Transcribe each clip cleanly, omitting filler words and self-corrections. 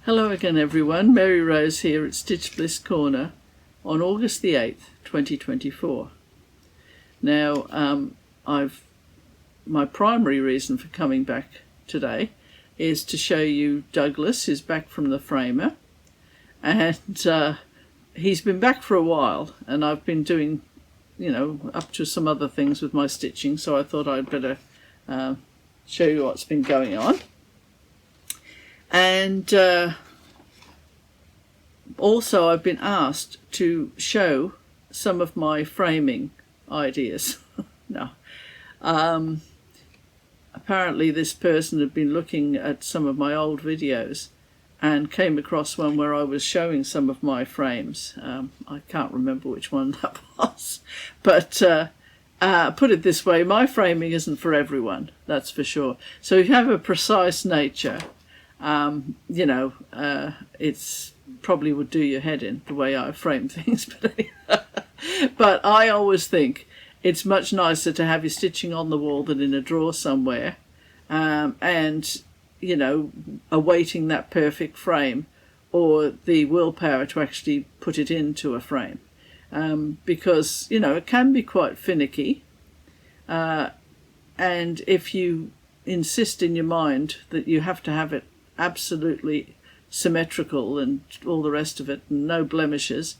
Hello again everyone, Mary Rose here at Stitch Bliss Corner on August the 8th, 2024. Now, my primary reason for coming back today is to show you Douglas, who's back from the framer, and he's been back for a while, and I've been doing, up to some other things with my stitching, so I thought I'd better show you what's been going on. And also I've been asked to show some of my framing ideas. No. Apparently this person had been looking at some of my old videos and came across one where I was showing some of my frames. I can't remember which one that was, but put it this way, my framing isn't for everyone, that's for sure. So if you have a precise nature, it's probably would do your head in the way I frame things, but I always think it's much nicer to have your stitching on the wall than in a drawer somewhere, and awaiting that perfect frame or the willpower to actually put it into a frame, because it can be quite finicky, and if you insist in your mind that you have to have it absolutely symmetrical and all the rest of it and no blemishes,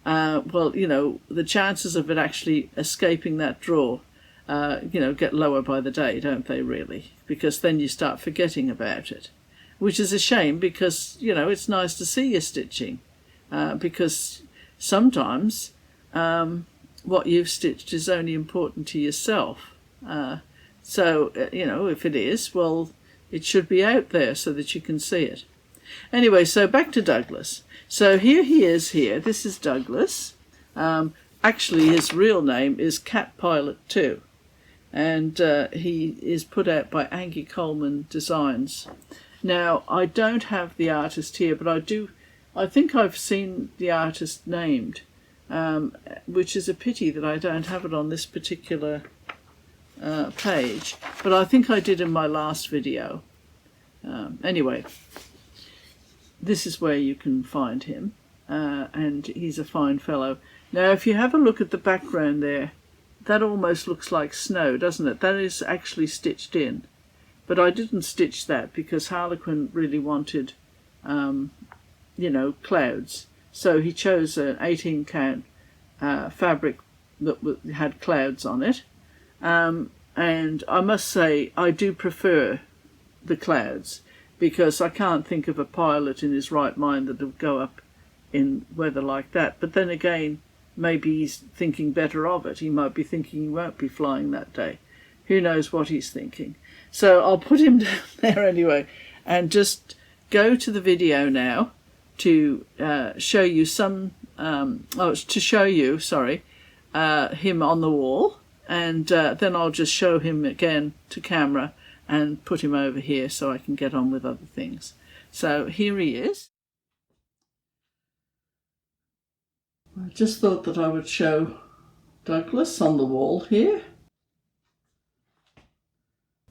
the chances of it actually escaping that drawer get lower by the day, don't they, really? Because then you start forgetting about it, which is a shame, because it's nice to see your stitching, because sometimes what you've stitched is only important to yourself, so if it is, well, it should be out there so that you can see it. Anyway, so back to Douglas. So here he is here. This is Douglas. Actually, his real name is Cat Pilot 2. And he is put out by Angie Coleman Designs. Now, I don't have the artist here, but I think I've seen the artist named, which is a pity that I don't have it on this particular page, but I think I did in my last video. Anyway, this is where you can find him, and he's a fine fellow. Now, if you have a look at the background there, that almost looks like snow, doesn't it? That is actually stitched in, but I didn't stitch that because Harlequin really wanted, clouds. So he chose an 18 count fabric that had clouds on it. And I must say, I do prefer the clouds, because I can't think of a pilot in his right mind that would go up in weather like that. But then again, maybe he's thinking better of it. He might be thinking he won't be flying that day. Who knows what he's thinking? So I'll put him down there anyway, and just go to the video now to show you him on the wall. And then I'll just show him again to camera and put him over here so I can get on with other things. So here he is. I just thought that I would show Douglas on the wall here.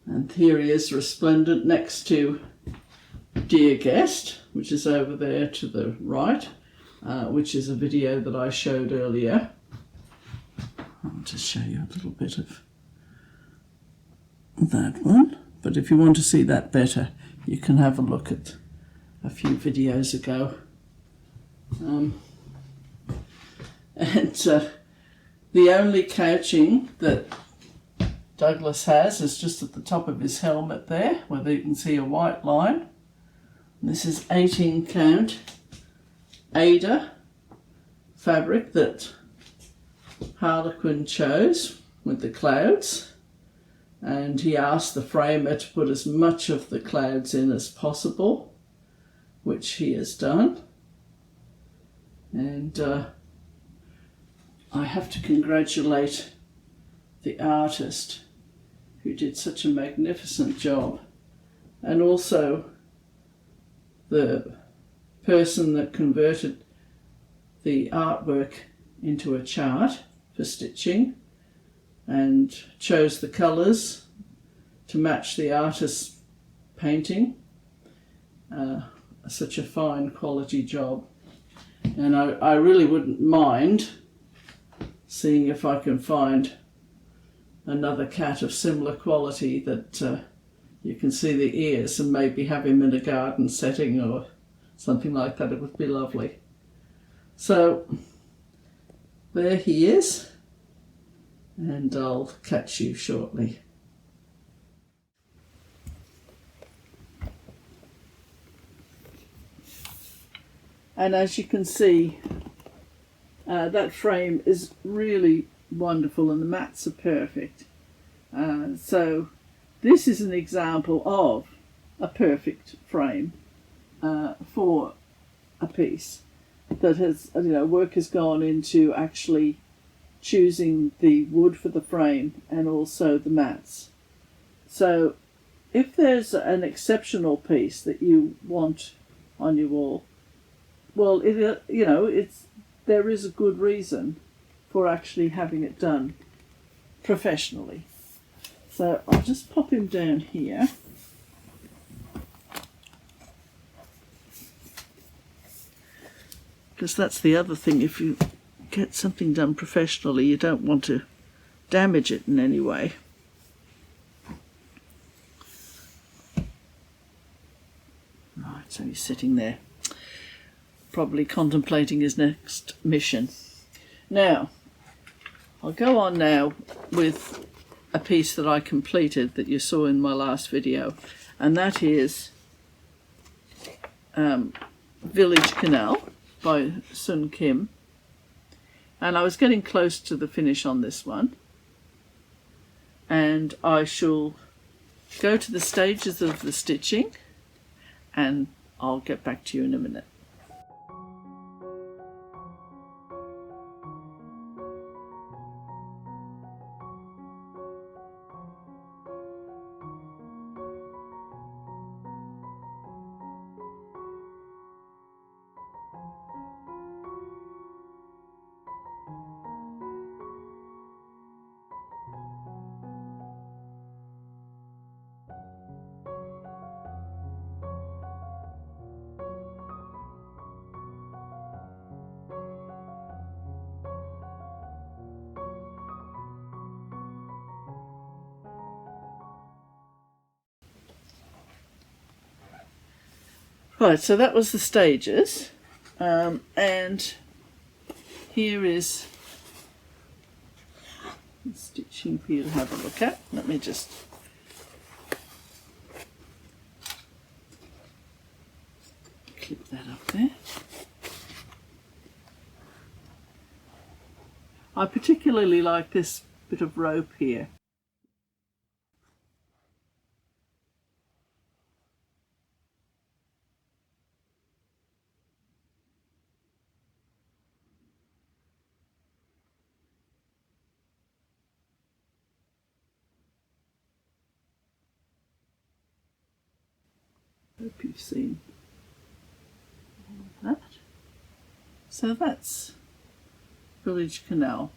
And here he is resplendent next to Dear Guest, which is over there to the right, which is a video that I showed earlier. I'll just show you a little bit of that one. But if you want to see that better, you can have a look at a few videos ago. And the only couching that Douglas has is just at the top of his helmet there, where you can see a white line. And this is 18 count Ada fabric that Harlequin chose with the clouds, and he asked the framer to put as much of the clouds in as possible, which he has done. And I have to congratulate the artist who did such a magnificent job, and also the person that converted the artwork into a chart for stitching and chose the colours to match the artist's painting. such a fine quality job. And I really wouldn't mind seeing if I can find another cat of similar quality that you can see the ears and maybe have him in a garden setting or something like that. It would be lovely. So there he is, and I'll catch you shortly. And as you can see, that frame is really wonderful and the mats are perfect. So this is an example of a perfect frame for a piece that has, work has gone into actually choosing the wood for the frame and also the mats. So if there's an exceptional piece that you want on your wall, well, there is a good reason for actually having it done professionally. So I'll just pop him down here. Because that's the other thing, if you get something done professionally, you don't want to damage it in any way. Right, so he's sitting there, probably contemplating his next mission. Now, I'll go on now with a piece that I completed that you saw in my last video, and that is Village Canal by Sun Kim. And I was getting close to the finish on this one, and I shall go to the stages of the stitching and I'll get back to you in a minute. Right, so that was the stages, and here is the stitching for you to have a look at. Let me just clip that up there. I particularly like this bit of rope here. Hope you've seen all of that. So that's Village Canal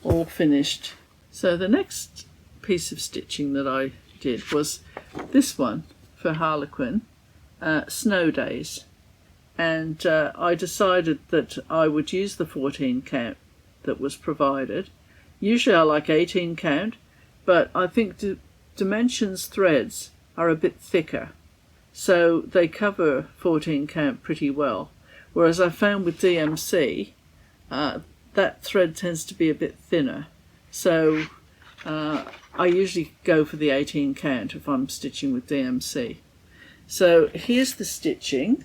all finished. So the next piece of stitching that I did was this one for Harlequin, Snow Days, and I decided that I would use the 14 count that was provided. Usually I like 18 count, but I think Dimensions threads are a bit thicker, so they cover 14 count pretty well, whereas I found with DMC that thread tends to be a bit thinner, so I usually go for the 18 count if I'm stitching with DMC. So here's the stitching.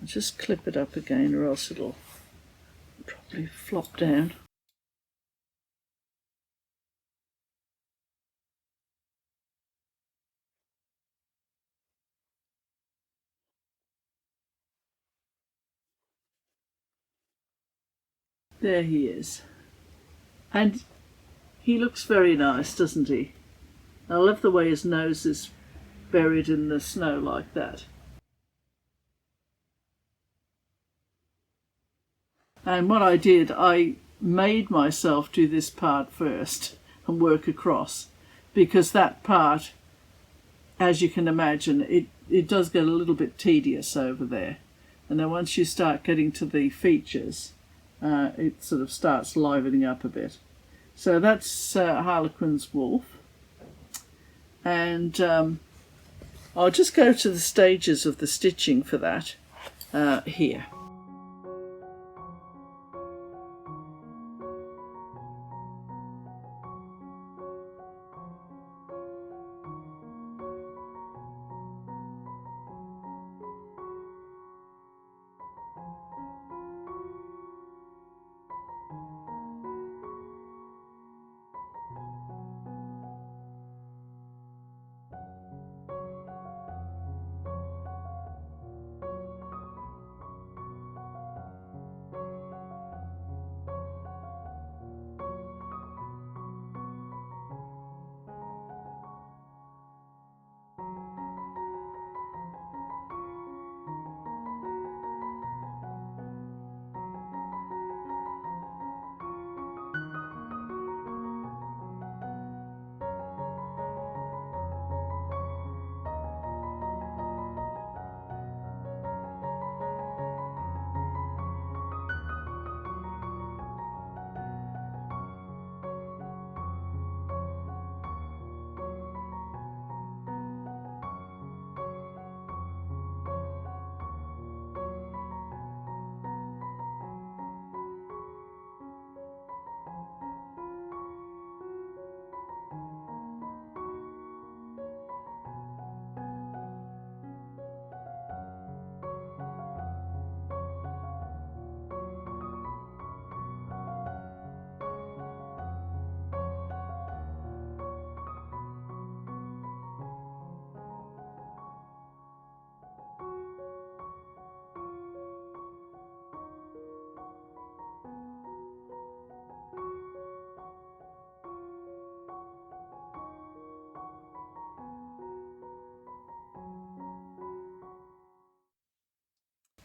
I'll just clip it up again or else it'll probably flop down. There he is. And he looks very nice, doesn't he? I love the way his nose is buried in the snow like that. And what I did, I made myself do this part first, and work across, because that part, as you can imagine, it does get a little bit tedious over there. And then once you start getting to the features, it sort of starts livening up a bit. So that's Harlequin's wolf. And I'll just go to the stages of the stitching for that here.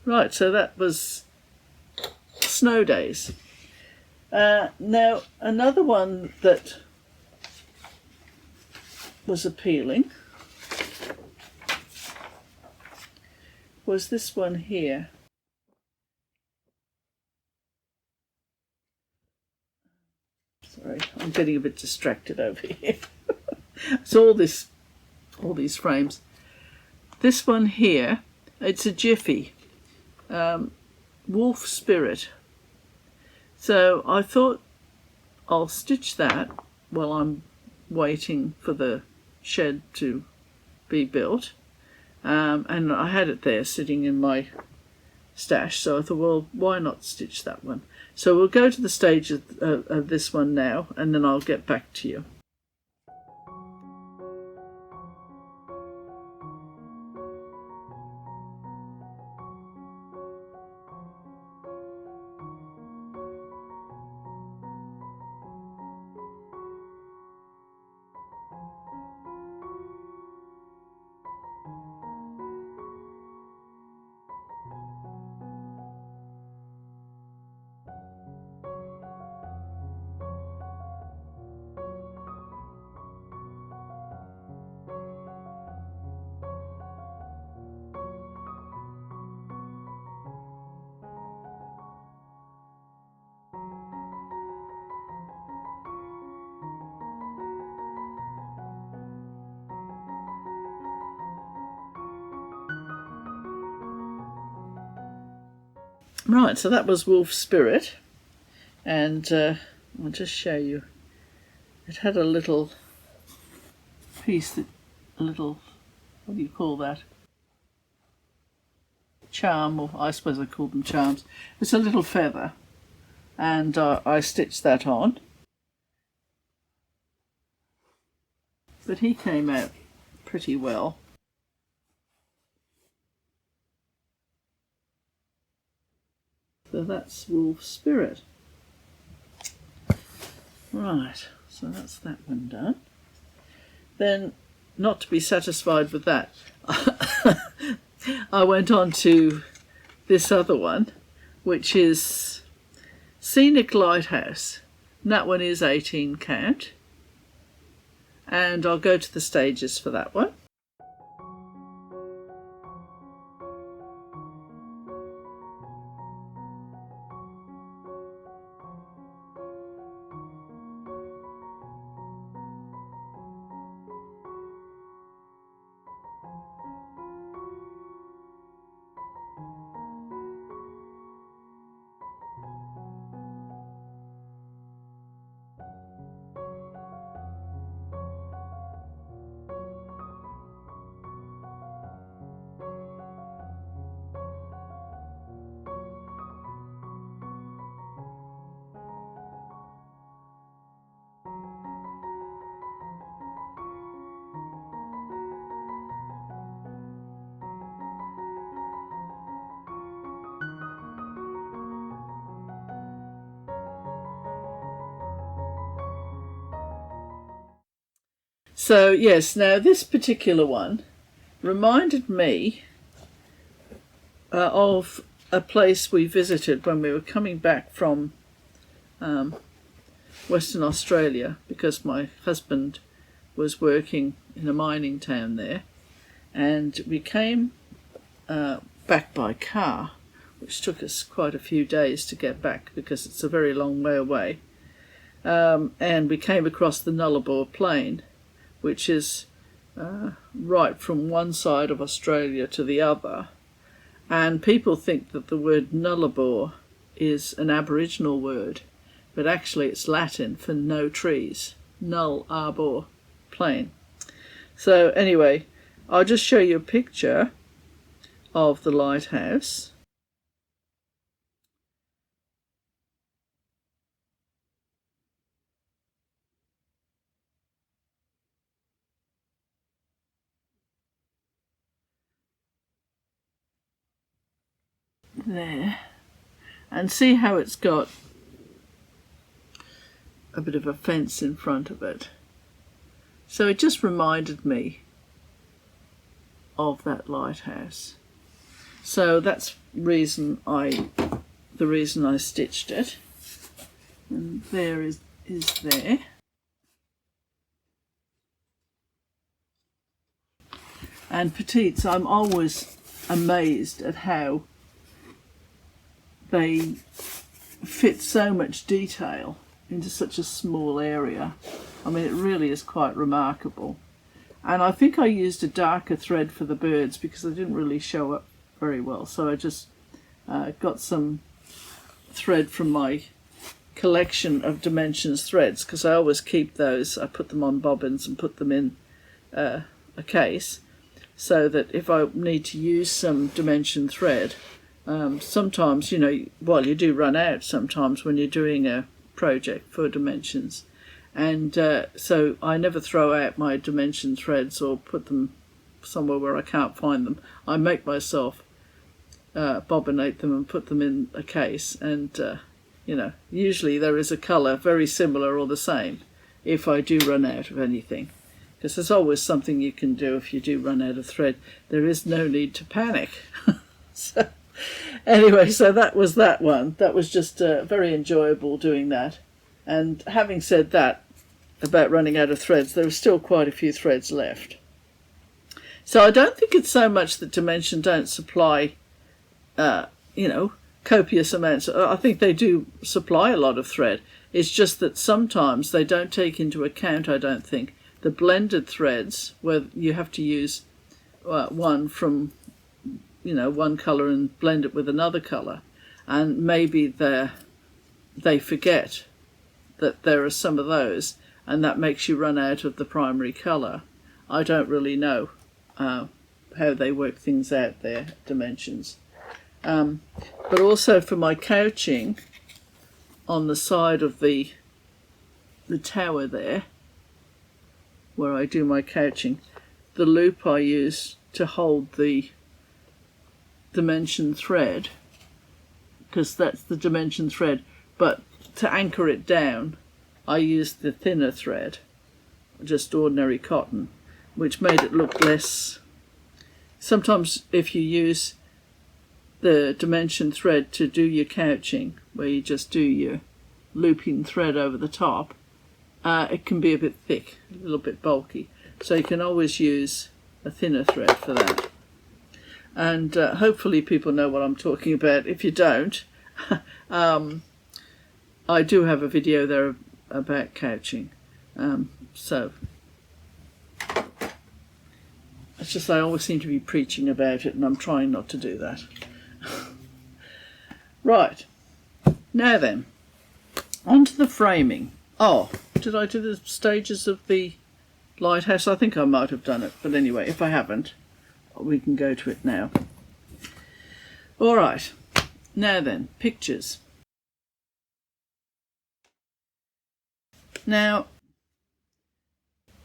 Right, so that was Snow Days. Now, another one that was appealing was this one here. Sorry, I'm getting a bit distracted over here. It's all these frames. This one here, it's a jiffy. Wolf Spirit. So I thought I'll stitch that while I'm waiting for the shed to be built, and I had it there sitting in my stash, so I thought, well, why not stitch that one? So we'll go to the stage of this one now, and then I'll get back to you. Right, so that was Wolf Spirit, and I'll just show you. It had a little piece, a little, what do you call that? Charm, or I suppose I call them charms. It's a little feather, and I stitched that on. But he came out pretty well. So that's Wolf Spirit. Right, so that's that one done. Then, not to be satisfied with that, I went on to this other one, which is Scenic Lighthouse. And that one is 18 count. and I'll go to the stages for that one. So yes, now this particular one reminded me of a place we visited when we were coming back from Western Australia, because my husband was working in a mining town there, and we came back by car, which took us quite a few days to get back because it's a very long way away, and we came across the Nullarbor Plain, which is right from one side of Australia to the other. And people think that the word Nullarbor is an Aboriginal word, but actually it's Latin for no trees. Null arbor plain. So anyway, I'll just show you a picture of the lighthouse. There, and see how it's got a bit of a fence in front of it. So it just reminded me of that lighthouse. So that's the reason I stitched it. And there is there. And petites, I'm always amazed at how they fit so much detail into such a small area. I mean, it really is quite remarkable. And I think I used a darker thread for the birds because they didn't really show up very well. So I just got some thread from my collection of Dimensions threads, because I always keep those. I put them on bobbins and put them in a case, so that if I need to use some Dimension thread, sometimes, you do run out sometimes when you're doing a project for Dimensions. And so I never throw out my Dimension threads or put them somewhere where I can't find them. I make myself bobbinate them and put them in a case. And, usually there is a colour very similar or the same if I do run out of anything. Because there's always something you can do if you do run out of thread. There is no need to panic. So anyway, so that was that one. That was just very enjoyable doing that. And having said that about running out of threads, there are still quite a few threads left. So I don't think it's so much that Dimension don't supply, copious amounts. I think they do supply a lot of thread. It's just that sometimes they don't take into account, I don't think, the blended threads where you have to use one from one colour and blend it with another colour, and maybe they forget that there are some of those, and that makes you run out of the primary colour. I don't really know how they work things out there, Dimensions. But also for my couching on the side of the tower there, where I do my couching, the loop I use to hold the Dimension thread, because that's the Dimension thread, but to anchor it down I used the thinner thread, just ordinary cotton, which made it look less. Sometimes if you use the Dimension thread to do your couching, where you just do your looping thread over the top, it can be a bit thick, a little bit bulky. So you can always use a thinner thread for that. And hopefully people know what I'm talking about. If you don't, I do have a video there about couching. So it's just I always seem to be preaching about it, and I'm trying not to do that. Right, now then, on to the framing. Oh, did I do the stages of the lighthouse? I think I might have done it, but anyway, if I haven't, we can go to it now. All right, now then, pictures. Now,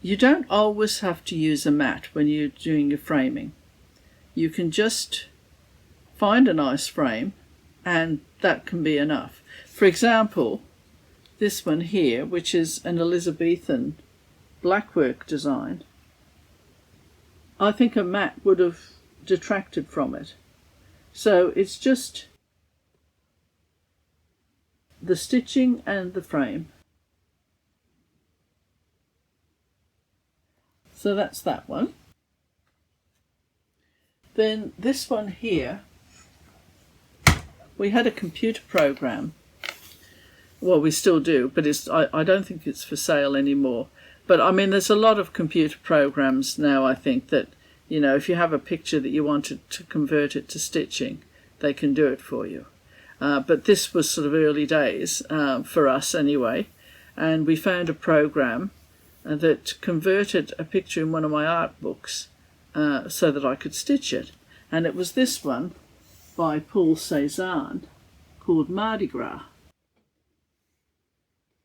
you don't always have to use a mat when you're doing your framing. You can just find a nice frame, and that can be enough. For example, this one here, which is an Elizabethan blackwork design, I think a mat would have detracted from it. So it's just the stitching and the frame. So that's that one. Then this one here, we had a computer program. Well, we still do, but I don't think it's for sale anymore. But I mean, there's a lot of computer programs now, I think, that, you know, if you have a picture that you wanted to convert it to stitching, they can do it for you. But this was sort of early days for us anyway. And we found a program that converted a picture in one of my art books so that I could stitch it. And it was this one by Paul Cézanne called Mardi Gras.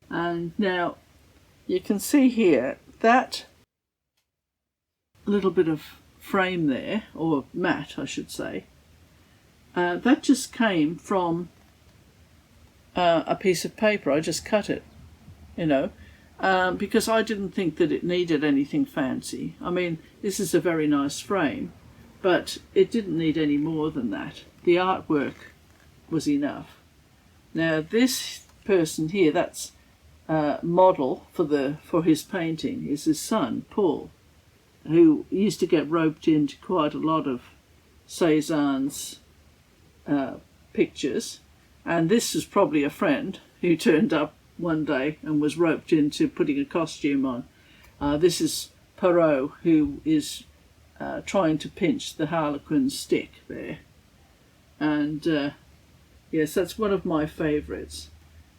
And now you can see here that little bit of frame there, or mat I should say, that just came from a piece of paper. I just cut it, you know, because I didn't think that it needed anything fancy. I mean, this is a very nice frame, but it didn't need any more than that. The artwork was enough. Now this person here, that's model for his painting, is his son Paul, who used to get roped into quite a lot of Cézanne's pictures, and this is probably a friend who turned up one day and was roped into putting a costume on. This is Perrault, who is trying to pinch the Harlequin's stick there, and yes, that's one of my favourites.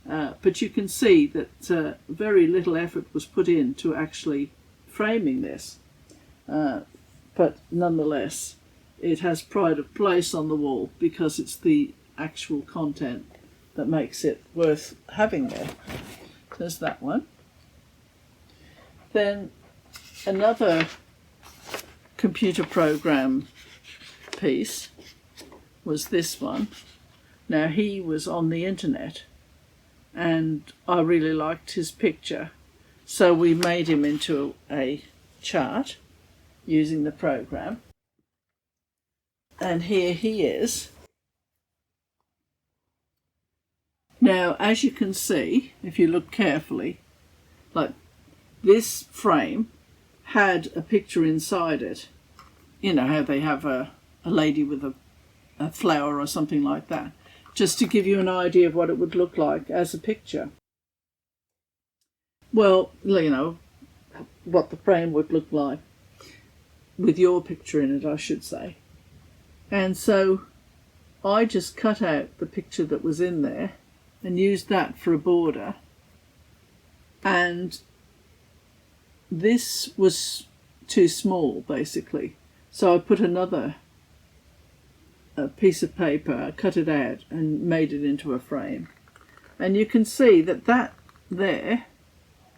But you can see that very little effort was put into actually framing this, but nonetheless it has pride of place on the wall because it's the actual content that makes it worth having there. There's that one. Then another computer program piece was this one. Now he was on the internet and I really liked his picture, so we made him into a chart using the program, and here he is. Now, as you can see, if you look carefully, like this frame had a picture inside it. You know how they have a lady with a flower or something like that, just to give you an idea of what it would look like as a picture. Well, you know, what the frame would look like with your picture in it, I should say. And so I just cut out the picture that was in there and used that for a border. And this was too small, basically. So I put another piece of paper, cut it out and made it into a frame. And you can see that that there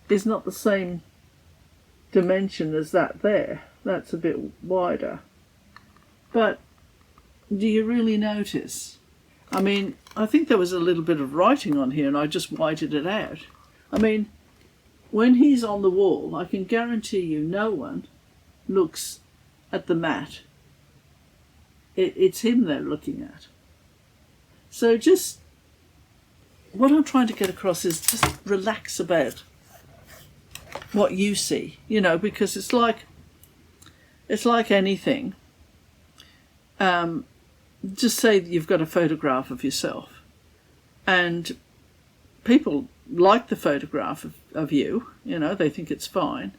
is not the same dimension as that there. That's a bit wider. But do you really notice? I mean, I think there was a little bit of writing on here and I just whited it out. I mean, when he's on the wall, I can guarantee you no one looks at the mat. It's him they're looking at. So just, what I'm trying to get across is just relax about what you see, you know, because it's like anything. Just say that you've got a photograph of yourself, and people like the photograph of you, you know, they think it's fine,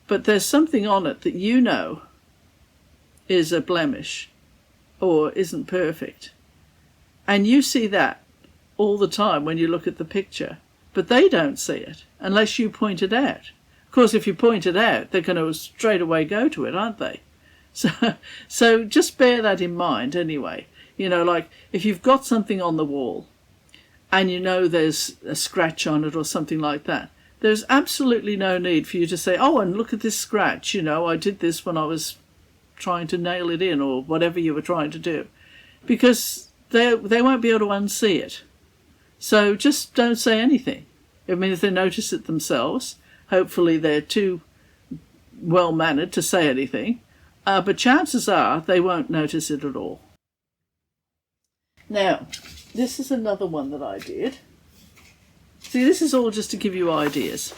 but there's something on it that you know is a blemish or isn't perfect, and you see that all the time when you look at the picture, but they don't see it unless you point it out. Of course, if you point it out, they're going to straight away go to it, aren't they? So just bear that in mind anyway. You know, like if you've got something on the wall and you know there's a scratch on it or something like that, there's absolutely no need for you to say, oh, and look at this scratch, you know, I did this when I was trying to nail it in or whatever you were trying to do, because they won't be able to unsee it. So just don't say anything. I mean, if they notice it themselves, hopefully they're too well-mannered to say anything, but chances are they won't notice it at all. Now, this is another one that I did. See, this is all just to give you ideas.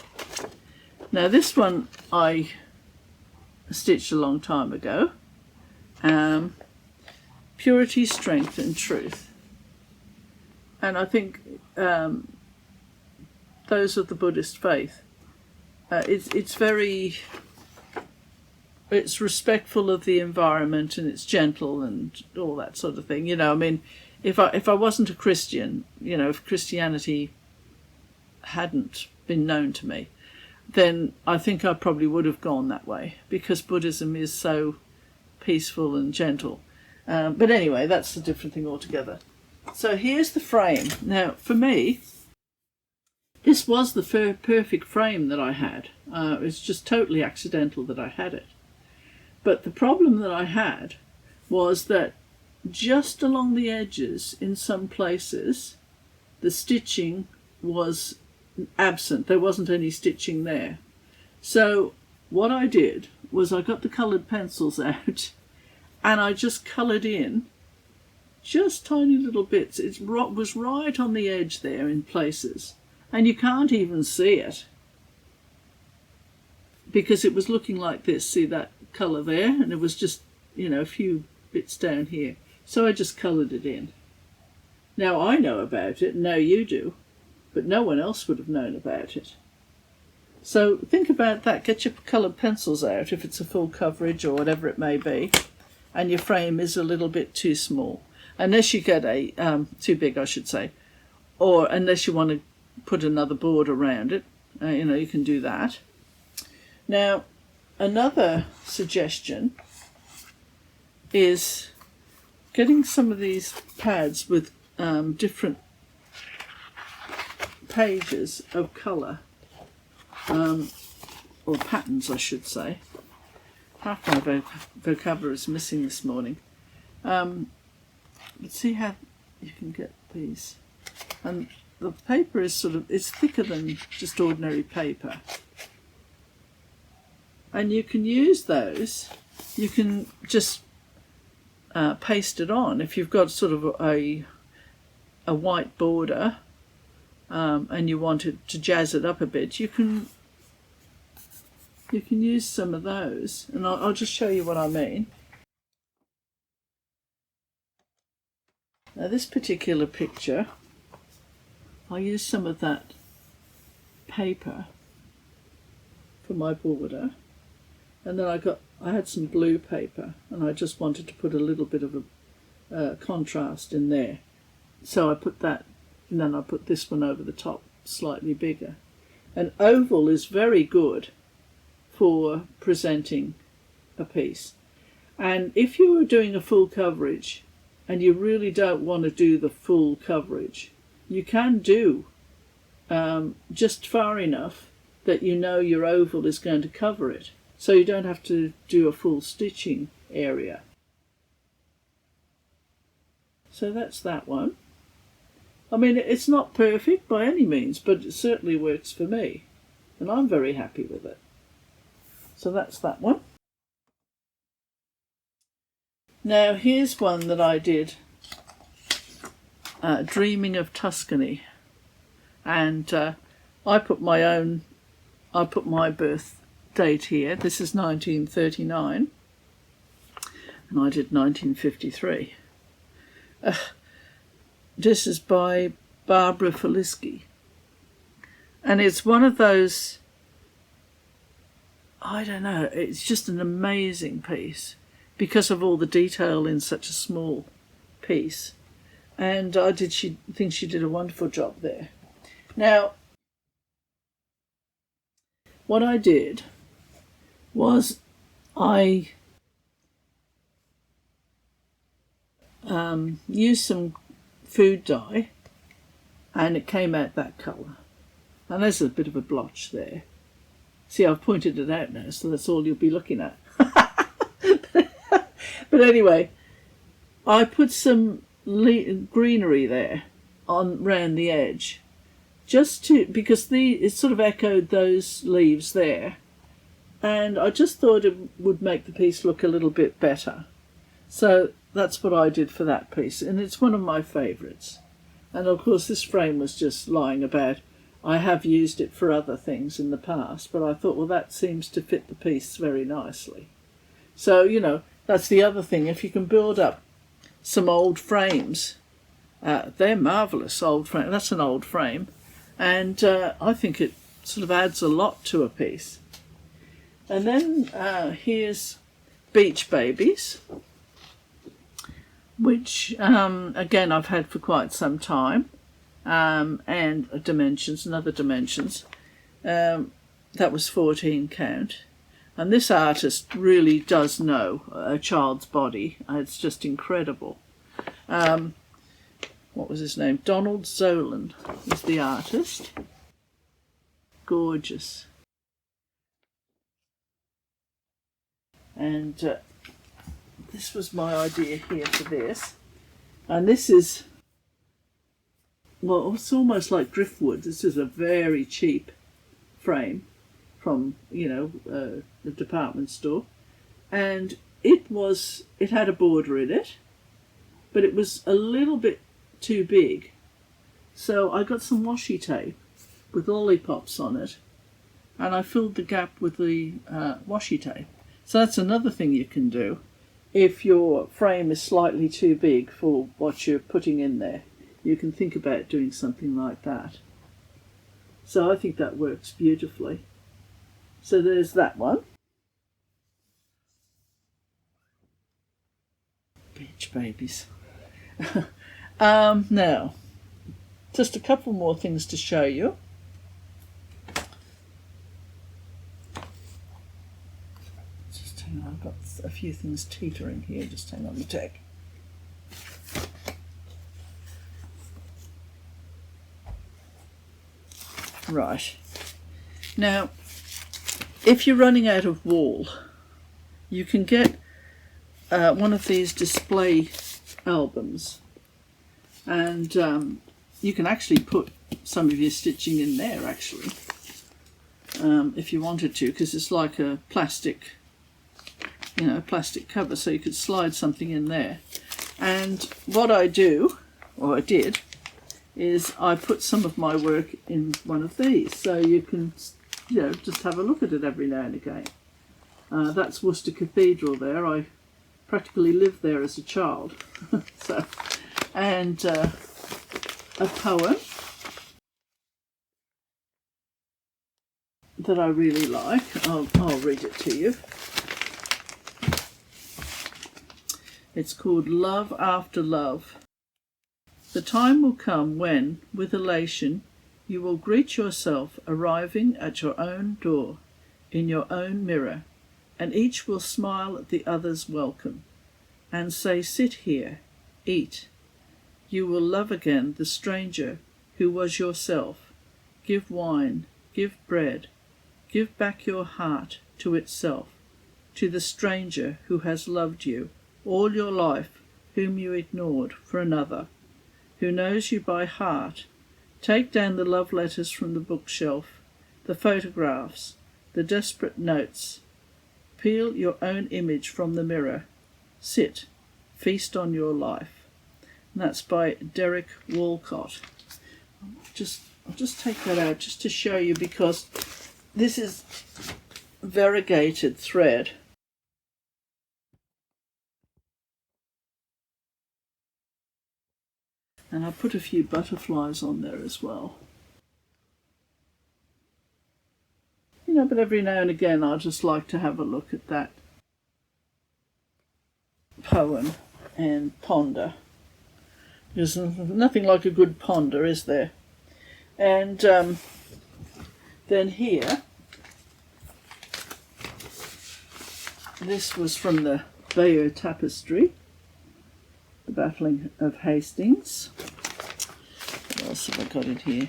Now, this one I stitched a long time ago. Purity, Strength and Truth. And I think those of the Buddhist faith, it's respectful of the environment and it's gentle and all that sort of thing. You know, I mean, if I wasn't a Christian, you know, if Christianity hadn't been known to me, then I think I probably would have gone that way, because Buddhism is so peaceful and gentle. But anyway, that's a different thing altogether. So here's the frame. Now, for me, this was the perfect frame that I had. It's just totally accidental that I had it. But the problem that I had was that just along the edges, in some places, the stitching was absent. There wasn't any stitching there. So what I did was I got the coloured pencils out and I just coloured in just tiny little bits. It was right on the edge there in places, and you can't even see it because it was looking like this. See that colour there? And it was just, you know, a few bits down here. So I just coloured it in. Now I know about it, and now you do, but no one else would have known about it. So think about that. Get your coloured pencils out if it's a full coverage or whatever it may be, and your frame is a little bit too small. Unless you get a, too big I should say, or unless you want to put another board around it, you know, you can do that. Now, another suggestion is getting some of these pads with different pages of colour, or patterns I should say. Half my vocabulary is missing this morning. Let's see how you can get these. And the paper is it's thicker than just ordinary paper. And you can use those. You can just paste it on. If you've got sort of a white border and you want it to jazz it up a bit, you can use some of those. And I'll just show you what I mean. Now this particular picture, I used some of that paper for my border, and then I had some blue paper, and I just wanted to put a little bit of a contrast in there. So I put that, and then I put this one over the top, slightly bigger. An oval is very good for presenting a piece. And if you were doing a full coverage and you really don't want to do the full coverage, you can do just far enough that you know your oval is going to cover it, so you don't have to do a full stitching area. So that's that one. I mean, it's not perfect by any means, but it certainly works for me, and I'm very happy with it. So that's that one. Now here's one that I did, Dreaming of Tuscany, and I put my own I put my birth date here. This is 1939, and I did 1953. This is by Barbara Feliski, and it's one of those, I don't know, it's just an amazing piece because of all the detail in such a small piece. And I think she did a wonderful job there. Now, what I did was I used some food dye, and it came out that colour. And there's a bit of a blotch there. See, I've pointed it out now, so that's all you'll be looking at. But anyway, I put some greenery there round the edge, because it sort of echoed those leaves there, and I just thought it would make the piece look a little bit better. So that's what I did for that piece, and it's one of my favourites. And of course this frame was just lying about. I have used it for other things in the past, but I thought, well, that seems to fit the piece very nicely. So, you know, that's the other thing. If you can build up some old frames, they're marvellous old frames. That's an old frame, and I think it sort of adds a lot to a piece. And then here's Beach Babies, which, again, I've had for quite some time. And dimensions and other dimensions. That was 14 count. And this artist really does know a child's body. It's just incredible. What was his name? Donald Zolan is the artist. Gorgeous. And this was my idea here for this. And this is, well, it's almost like driftwood. This is a very cheap frame from, the department store. And it had a border in it, but it was a little bit too big. So I got some washi tape with lollipops on it, and I filled the gap with the washi tape. So that's another thing you can do if your frame is slightly too big for what you're putting in there. You can think about doing something like that. So I think that works beautifully. So there's that one. Beach Babies. Now, just a couple more things to show you. Just hang on, I've got a few things teetering here. Just hang on a sec. Right. Now, if you're running out of wool, you can get one of these display albums, and you can actually put some of your stitching in there, actually, if you wanted to, because it's like a plastic cover, so you could slide something in there. And what I do, or I did, is I put some of my work in one of these, so you can, just have a look at it every now and again. That's Worcester Cathedral there. I practically lived there as a child. So, and a poem that I really like. I'll read it to you. It's called Love After Love. The time will come when, with elation, you will greet yourself arriving at your own door, in your own mirror, and each will smile at the other's welcome, and say, "Sit here, eat." You will love again the stranger who was yourself. Give wine, give bread, give back your heart to itself, to the stranger who has loved you all your life, whom you ignored for another, who knows you by heart. Take down the love letters from the bookshelf, the photographs, the desperate notes. Peel your own image from the mirror. Sit, feast on your life. And that's by Derek Walcott. I'll just take that out just to show you, because this is variegated thread. And I put a few butterflies on there as well. You know, but every now and again I just like to have a look at that poem and ponder. There's nothing like a good ponder, is there? And then here, this was from the Bayeux Tapestry, the Battling of Hastings. What else have I got in here?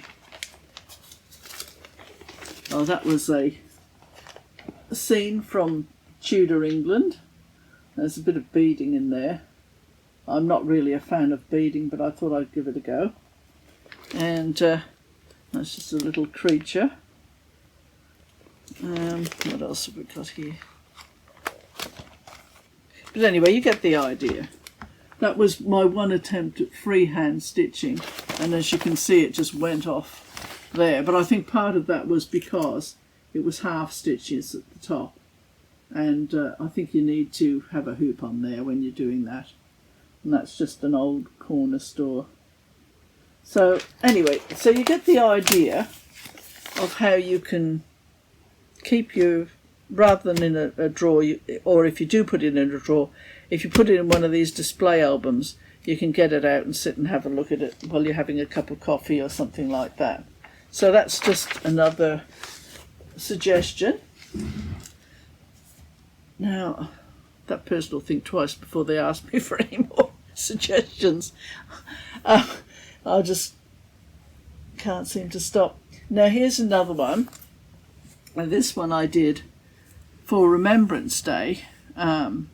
Oh, that was a scene from Tudor England. There's a bit of beading in there. I'm not really a fan of beading, but I thought I'd give it a go. And that's just a little creature. What else have we got here? But anyway, you get the idea. That was my one attempt at freehand stitching, and as you can see, it just went off there. But I think part of that was because it was half stitches at the top, and I think you need to have a hoop on there when you're doing that. And that's just an old corner store. So anyway, so you get the idea of how you can keep your, rather than in a drawer, or if you do put it in a drawer, if you put it in one of these display albums, you can get it out and sit and have a look at it while you're having a cup of coffee or something like that. So that's just another suggestion. Now, that person will think twice before they ask me for any more suggestions. I just can't seem to stop. Now here's another one. And this one I did for Remembrance Day, and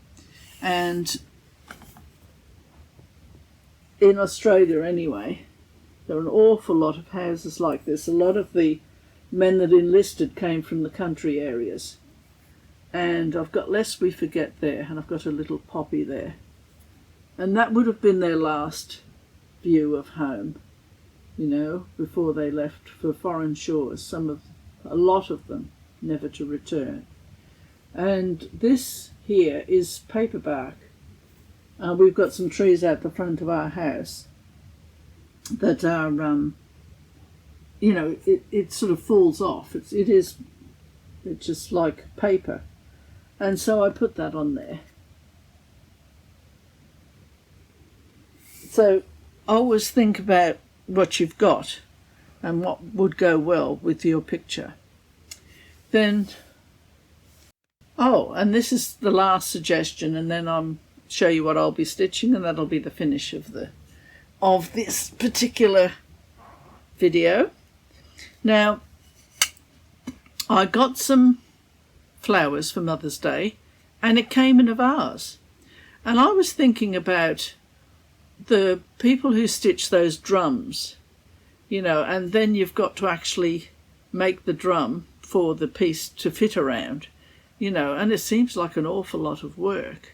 in Australia anyway, there are an awful lot of houses like this. A lot of the men that enlisted came from the country areas. And I've got Lest We Forget there, and I've got a little poppy there. And that would have been their last view of home, you know, before they left for foreign shores, a lot of them never to return. And this here is paperback. We've got some trees out the front of our house that are, you know, it sort of falls off. It's just like paper. And so I put that on there. So always think about what you've got and what would go well with your picture. Then, oh, and this is the last suggestion, and then I'll show you what I'll be stitching, and that'll be the finish of this particular video. Now, I got some flowers for Mother's Day, and it came in a vase. And I was thinking about the people who stitch those drums, you know, and then you've got to actually make the drum for the piece to fit around, you know, and it seems like an awful lot of work.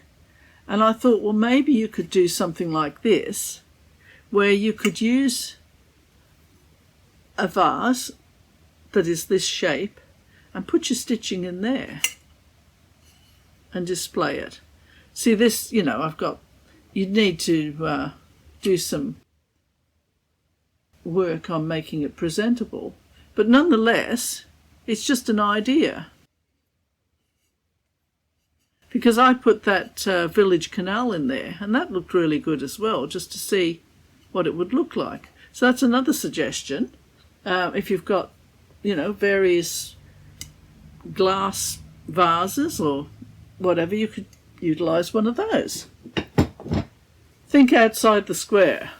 And I thought, well, maybe you could do something like this, where you could use a vase that is this shape and put your stitching in there and display it. See this, you know, you'd need to do some work on making it presentable, but nonetheless, it's just an idea. Because I put that village canal in there, and that looked really good as well, just to see what it would look like. So that's another suggestion. If you've got, you know, various glass vases or whatever, you could utilise one of those. Think outside the square.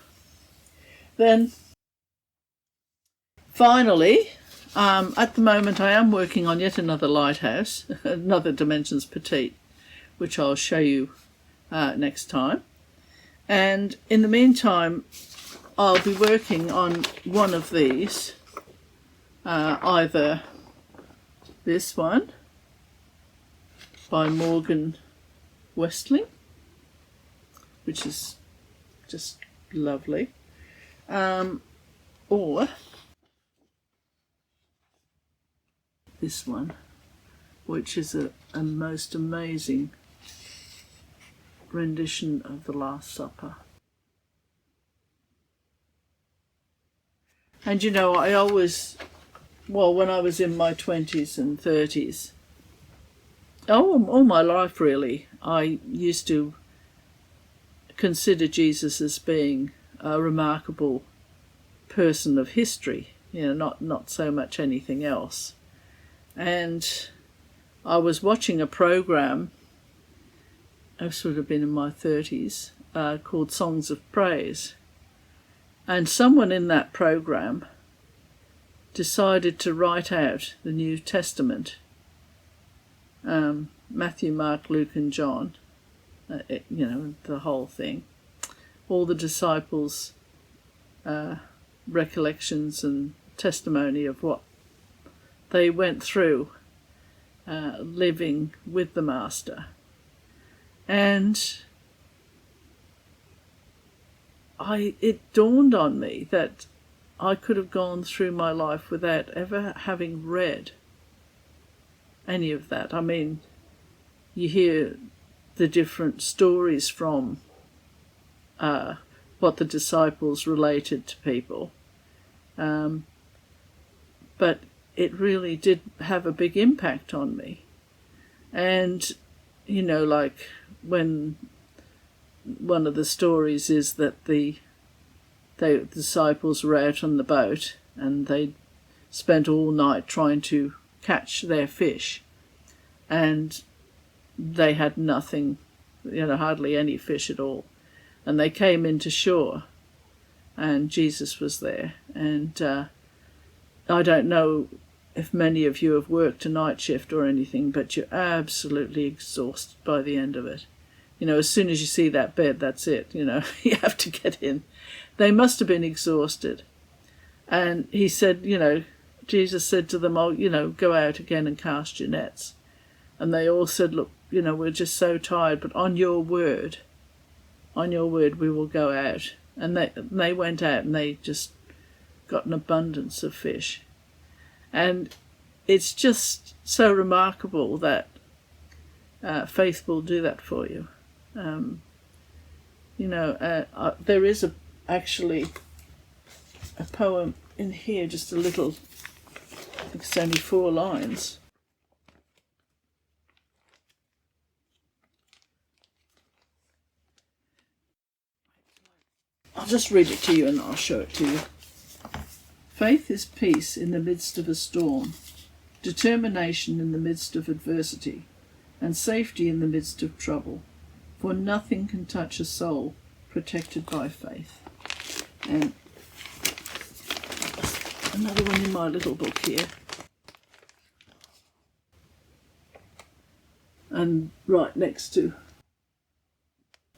Then, finally, at the moment I am working on yet another lighthouse, another Dimensions Petite, which I'll show you next time. And in the meantime, I'll be working on one of these, either this one by Morgan Westling, which is just lovely, or this one, which is a most amazing rendition of the Last Supper. And you know, I always, well, when I was in my 20s and 30s, all my life really, I used to consider Jesus as being a remarkable person of history, you know, not so much anything else. And I was watching a program, I would have been in my 30s, called Songs of Praise. And someone in that program decided to write out the New Testament, Matthew, Mark, Luke and John, you know, the whole thing, all the disciples' recollections and testimony of what they went through living with the Master. And it dawned on me that I could have gone through my life without ever having read any of that. I mean, you hear the different stories from what the disciples related to people, but it really did have a big impact on me. And, you know, like when one of the stories is that the disciples were out on the boat and they spent all night trying to catch their fish, and they had nothing, you know, hardly any fish at all. And they came into shore and Jesus was there. And I don't know if many of you have worked a night shift or anything, but you're absolutely exhausted by the end of it. You know, as soon as you see that bed, that's it, you know, you have to get in. They must have been exhausted. And he said, you know, Jesus said to them, oh, you know, go out again and cast your nets. And they all said, look, you know, we're just so tired, but on your word, we will go out. And they went out and they just got an abundance of fish. And it's just so remarkable that faith will do that for you. You know, there is actually a poem in here, just a little, I think it's only 4 lines. I'll just read it to you and I'll show it to you. Faith is peace in the midst of a storm, determination in the midst of adversity, and safety in the midst of trouble. For nothing can touch a soul protected by faith. And another one in my little book here. And right next to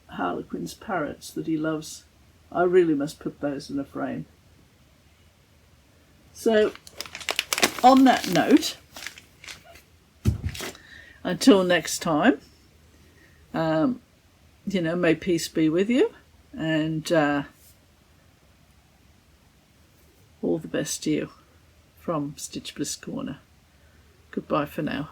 Harlequin's parrots that he loves. I really must put those in a frame. So, on that note, until next time, you know, may peace be with you, and all the best to you from Stitch Bliss Corner. Goodbye for now.